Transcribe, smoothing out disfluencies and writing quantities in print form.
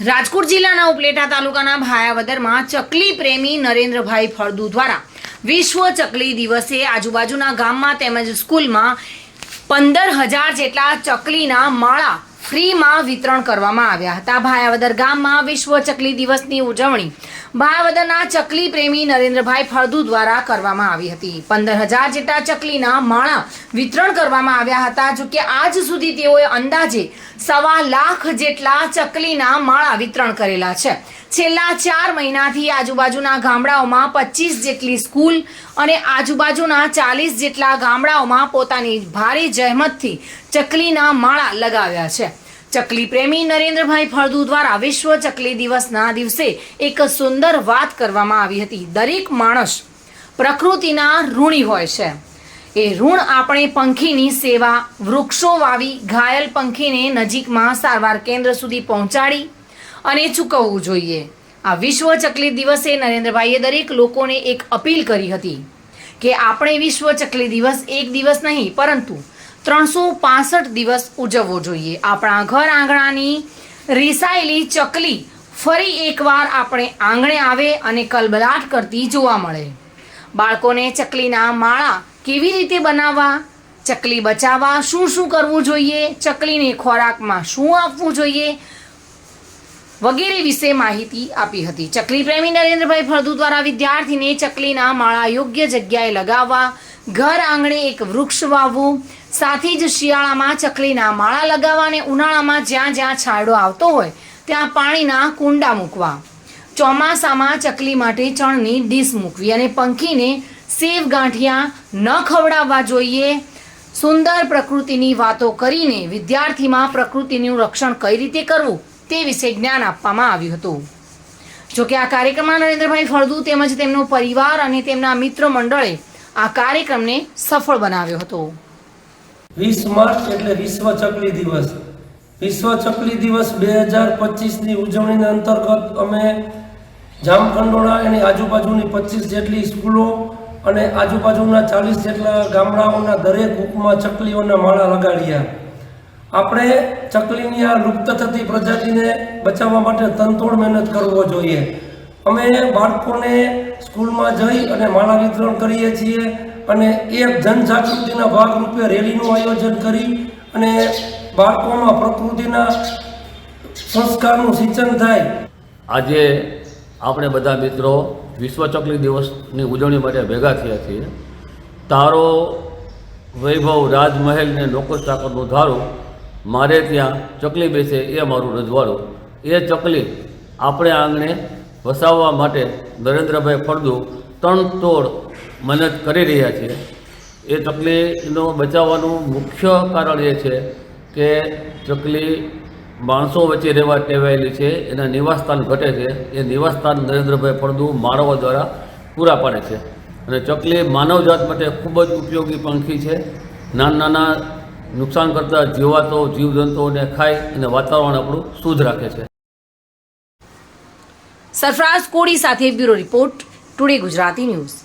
રાજકોટ જિલ્લાના ઉપલેટા તાલુકાના ભાયાવદરમાં ચકલી પ્રેમી નરેન્દ્રભાઈ ફળદુ દ્વારા વિશ્વ ચકલી દિવસે આજુબાજુના ગામમાં તેમજ સ્કૂલમાં 15,000 જેટલા ચકલીના માળા ફ્રીમાં વિતરણ કરવામાં આવ્યા હતા। ભાયાવદર ગામમાં વિશ્વ ચકલી દિવસની ઉજવણી ભાયાવદરના ચકલી પ્રેમી નરેન્દ્રભાઈ ફળદુ દ્વારા કરવામાં આવી હતી। 15,000 જેટલા ચકલીના માળા વિતરણ કરવામાં આવ્યા હતા। જો કે આજ સુધી તેઓએ અંદાજે 1.25 લાખ જેટલા ચકલીના માળા વિતરણ કરેલા છે। છેલ્લા 4 મહિનાથી આજુબાજુના ગામડાઓમાં 25 જેટલી સ્કૂલ અને આજુબાજુના 40 જેટલા ગામડાઓમાં પોતાની ભારે જહેમતથી ચકલીના માળા લગાવ્યા છે। ચકલી પ્રેમી નરેન્દ્રભાઈ ફળદુ દ્વારા વિશ્વ ચકલી દિવસના દિવસે એક સુંદર વાત કરવામાં આવી હતી। દરેક માણસ પ્રકૃતિના ઋણી હોય છે। એ ઋણ આપણે પંખીની સેવા, વૃક્ષો વાવી ઘાયલ પંખીને નજીકમાં સારવાર કેન્દ્ર સુધી પહોંચાડી અને ચૂકવવું જોઈએ। આ વિશ્વ ચકલી દિવસે નરેન્દ્રભાઈએ દરેક લોકોને એક અપીલ કરી હતી કે આપણે વિશ્વ ચકલી દિવસ એક દિવસ નહીં પરંતુ 365 દિવસ ઉજવવો જોઈએ। આપણા ઘર આંગણાની રીસાયેલી ચકલી ફરી એકવાર આપણે આંગણે આવે અને કલબલાટ કરતી જોવા મળે। બાળકોને ચકલીના માળા કેવી રીતે બનાવવા, ચકલી બચાવવા શું કરવું જોઈએ, ચકલીને ખોરાકમાં શું આપવું જોઈએ વગેરે વિશે માહિતી આપી હતી। ચકલી પ્રેમી નરેન્દ્રભાઈ ફળદુ દ્વારા વિદ્યાર્થીને ચકલીના માળા યોગ્ય જગ્યાએ લગાવવા, ઘર આંગણે એક વૃક્ષ વાવવું, સાથે જ શિયાળામાં ચકલીના માળા લગાવવા અને ઉનાળામાં જ્યાં જ્યાં છાંયડો આવતો હોય ત્યાં પાણીના કુંડા મૂકવા, ચોમાસામાં ચકલી માટે ચણની ડીશ મૂકવી અને પંખીને સેવ ગાંઠિયા ન ખવડાવવા જોઈએ। સુંદર પ્રકૃતિની વાતો કરીને વિદ્યાર્થીમાં પ્રકૃતિનું રક્ષણ કઈ રીતે કરવું તે વિશે જ્ઞાન આપવામાં આવ્યું હતું। જોકે આ કાર્યક્રમમાં નરેન્દ્રભાઈ ફળદુ તેમજ તેમનો પરિવાર અને તેમના મિત્ર મંડળે આ કાર્યક્રમને સફળ બનાવ્યો હતો। 20 માર્ચ એટલે વિશ્વ ચકલી દિવસ। વિશ્વ ચકલી દિવસ 2025ની ઉજવણીના અંતર્ગત અમે જામખંડોળા અને આજુબાજુની 25 જેટલી સ્કૂલો અને આજુબાજુના 40 જેટલા ગામડાઓના દરેક બુકમાં ચકલીઓના માળા લગાડ્યા। આપણે ચકલીની આ લુપ્ત થતી પ્રજાતિને બચાવવા માટે તનતોડ મહેનત કરવો જોઈએ। અમે બાળકોને સ્કૂલમાં જઈ અને માળા વિતરણ કરીએ છીએ અને એક જનજાગૃતિના ભાગરૂપે રેલીનું આયોજન કરી અને બાળકોમાં પ્રકૃતિના સંસ્કારનું સિંચન થાય। આજે આપણે બધા મિત્રો વિશ્વ ચકલી દિવસની ઉજવણી માટે ભેગા થયા છીએ। તારો વૈભવ રાજમહેલ ને લોકોસ ચાકરનું ધારું, મારે ત્યાં ચકલી બેસે એ મારું રજવાડું। એ ચકલી આપણે આંગણે વસાવવા માટે નરેન્દ્રભાઈ ફળદુ તનતોડ મહેનત કરી રહ્યા છે। એ ચકલીનો બચાવવાનું મુખ્ય કારણ એ છે કે ચકલી માણસો વચ્ચે રહેવા ટેવાયેલી છે, એના નિવાસસ્થાન ઘટે છે। એ નિવાસસ્થાન નરેન્દ્રભાઈ ફળદુ માળાઓ દ્વારા પૂરા પાડે છે અને ચકલી માનવજાત માટે ખૂબ જ ઉપયોગી પંખી છે। નાના નુકસાન કરતા જીવાતો જીવજંતુઓને ખાઈ અને વાતાવરણ આપણું શુદ્ધ રાખે છે। સરફરાઝ કોડી સાથે bureau report, today Gujarati news.